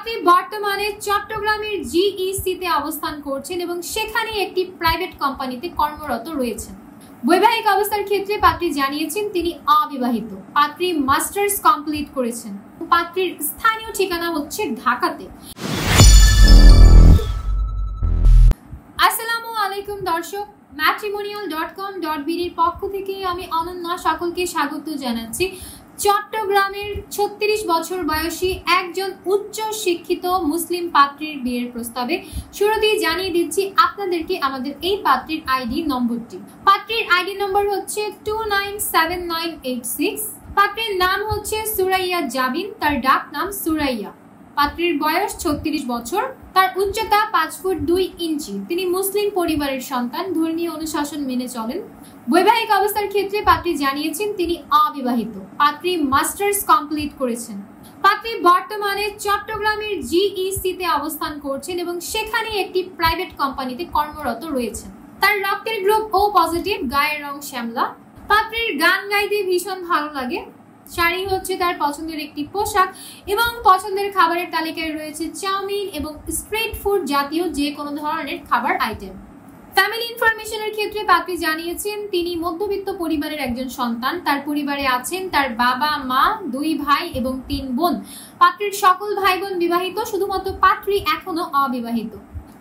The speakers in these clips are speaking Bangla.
পাত্রী বর্তমানে চট্টগ্রামের জিইসিতে অবস্থান করছেন এবং সেখানে একটি প্রাইভেট কোম্পানিতে কর্মরত রয়েছেন। বৈবাহিক অবস্থার ক্ষেত্রে পাত্রী জানিয়েছেন তিনি অবিবাহিত। পাত্রী মাস্টার্স কমপ্লিট করেছেন। পাত্রীর স্থানীয় ঠিকানা হচ্ছে ঢাকাতে। আসসালামু আলাইকুম দর্শক, matrimonial.com.bd এর পক্ষ থেকে আমি অনন্যা সকলকে স্বাগত জানাচ্ছি। চট্টগ্রামের ৩৬ বছর বয়সী একজন উচ্চ শিক্ষিত মুসলিম পাত্রীর বিয়ের প্রস্তাবে শুরুতেই জানিয়ে দিচ্ছি আপনাদেরকে আমাদের এই পাত্রীর আইডি নম্বরটি। পাত্রীর আইডি নম্বর হচ্ছে 297986। পাত্রীর নাম হচ্ছে সুরাইয়া জাবিন, তার ডাক নাম সুরাইয়া। পাত্রীর বয়স ৩৬ বছর, তার উচ্চতা ৫ ফুট ২ ইঞ্চি। তিনি মুসলিম পরিবারের সন্তান, ধর্মীয় অনুশাসন মেনে চলেন। বৈবাহিক অবস্থার ক্ষেত্রে পাত্রী জানিয়েছেন তিনি অবিবাহিত। পাত্রী মাস্টার্স কমপ্লিট করেছেন। পাত্রী বর্তমানে চট্টগ্রামের জিইসিতে অবস্থান করছেন এবং সেখানে একটি প্রাইভেট কোম্পানিতে কর্মরত রয়েছেন। তার রক্তের গ্রুপ ও পজিটিভ, গায়ের রং শ্যামলা। পাত্রীর গান গাইতে ভীষণ ভালো লাগে। শাড়ি হচ্ছে তার পছন্দের একটি পোশাক এবং পছন্দের খাবারের তালিকায় রয়েছে চাউমিন এবং স্ট্রিট ফুড জাতীয় যে কোনো ধরনের খাবার আইটেম। ফ্যামিলি ইনফরমেশনের ক্ষেত্রে পাত্রী জানিয়েছেন তিনি মধ্যবিত্ত পরিবারের একজন সন্তান। তার পরিবারে আছেন তার বাবা, মা, 2 ভাই এবং 3 বোন। পাত্রীর সকল ভাই বোন বিবাহিত, শুধুমাত্র পাত্রী এখনো অবিবাহিত।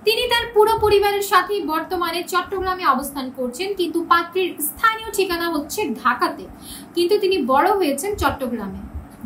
তিনি তার পুরো পরিবারের সাথে বর্তমানে চট্টগ্রামে অবস্থান করছেন, কিন্তু পাত্রীর স্থানীয় ঠিকানা হচ্ছে ঢাকাতে, কিন্তু তিনি বড় হয়েছেন চট্টগ্রামে।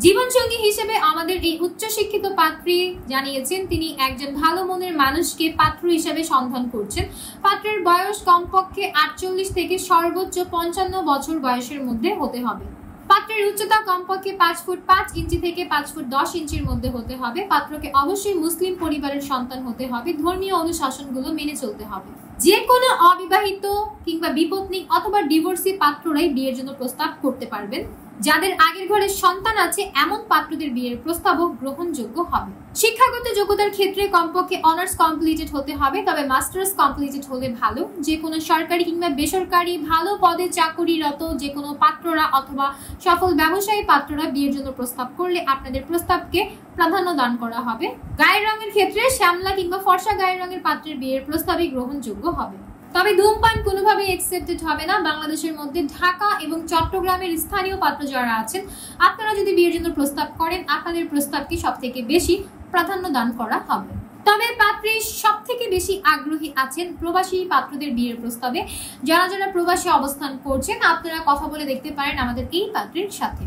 জীবনসঙ্গী হিসেবে আমাদের এই উচ্চশিক্ষিত পাত্রী জানিয়েছেন তিনি একজন ভালো মনের মানুষকে পাত্র হিসেবে সন্ধান করছেন। পাত্রের বয়স কমপক্ষে 48 থেকে সর্বোচ্চ 55 বছর বয়সের মধ্যে হতে হবে। পাত্রের উচ্চতা কমপক্ষে 5 ফুট 5 ইঞ্চি থেকে 5 ফুট 10 ইঞ্চির মধ্যে হতে হবে। পাত্রকে অবশ্যই মুসলিম পরিবারের সন্তান হতে হবে। ধর্মীয় অনুশাসনগুলো মেনে চলতে হবে। যে কোনো অবিবাহিত কিংবা বিপত্নী অথবা ডিভোর্সি পাত্ররাই বিয়ের জন্য প্রস্তাব করতে পারবেন। যাদের আগের ঘরে সন্তান আছে এমন পাত্রদের বিয়ের প্রস্তাবও গ্রহণযোগ্য হবে। শিক্ষাগত যোগ্যতার ক্ষেত্রে কমপক্ষে অনার্স কমপ্লিটেড হতে হবে, তবে মাস্টার্স কমপ্লিটেড হলে ভালো। যে কোনো সরকারি কিংবা বেসরকারি ভালো পদে চাকুরিরত যে কোনো পাত্ররা অথবা সফল ব্যবসায়ী পাত্ররা বিয়ের জন্য প্রস্তাব করলে আপনাদের প্রস্তাবকে প্রাধান্য দান করা হবে। গায়ের রঙের ক্ষেত্রে শ্যামলা কিংবা ফর্সা গায়ের রঙের পাত্রের বিয়ের প্রস্তাবই গ্রহণযোগ্য হবে। তবে ধূমপান কোনোভাবেই অ্যাকসেপ্টেড হবে না। বাংলাদেশের মধ্যে ঢাকা এবং চট্টগ্রামের স্থানীয় পাত্র যারা আছেন আপনারা যদি বিয়ের জন্য প্রস্তাব করেন আপনাদের প্রস্তাবকে সবথেকে বেশি প্রাধান্য দান করা হবে। তবে পাত্রী সবথেকে বেশি আগ্রহী আছেন প্রবাসী পাত্রদের বিয়ের প্রস্তাবে। যারা প্রবাসী অবস্থান করছেন আপনারা কথা বলে দেখতে পারেন আমাদের এই পাত্রীর সাথে।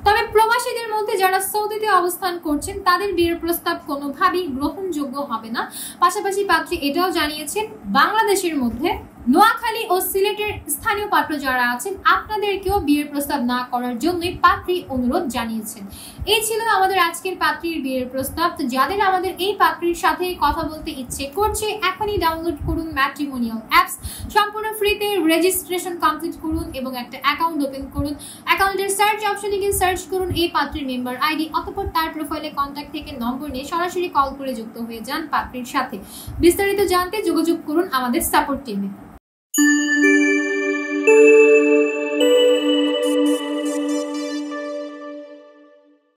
তবে প্রবাসীদের মধ্যে যারা সৌদিতে অবস্থান করছেন তাদের বিয়ের প্রস্তাব কোনোভাবেই গ্রহণযোগ্য হবে না। পাশাপাশি পাত্রী এটাও জানিয়েছেন বাংলাদেশের মধ্যে নোয়াখালী ও সিলেটের স্থানীয় পাত্র যারা আছেন আপনাদেরকেও বিয়ের প্রস্তাব না করার জন্যই পাত্রী অনুরোধ জানিয়েছেন। এই ছিল আমাদের আজকের পাত্রীর বিয়ের প্রস্তাব। তো যাদের আমাদের এই পাত্রীর সাথে কথা বলতে ইচ্ছে করছে এখনই ডাউনলোড করুন ম্যাট্রিমোনিয়াল অ্যাপস। সম্পূর্ণ ফ্রিতে রেজিস্ট্রেশন কমপ্লিট করুন এবং একটা অ্যাকাউন্ট ওপেন করুন। অ্যাকাউন্টের সার্চ অপশনে গিয়ে সার্চ করুন এই পাত্রীর মেম্বার আইডি, অতঃপর তার প্রোফাইলে কন্ট্যাক্ট থেকে নম্বর নিয়ে সরাসরি কল করে যুক্ত হয়ে যান পাত্রীর সাথে। বিস্তারিত জানতে যোগাযোগ করুন আমাদের সাপোর্ট টিমে।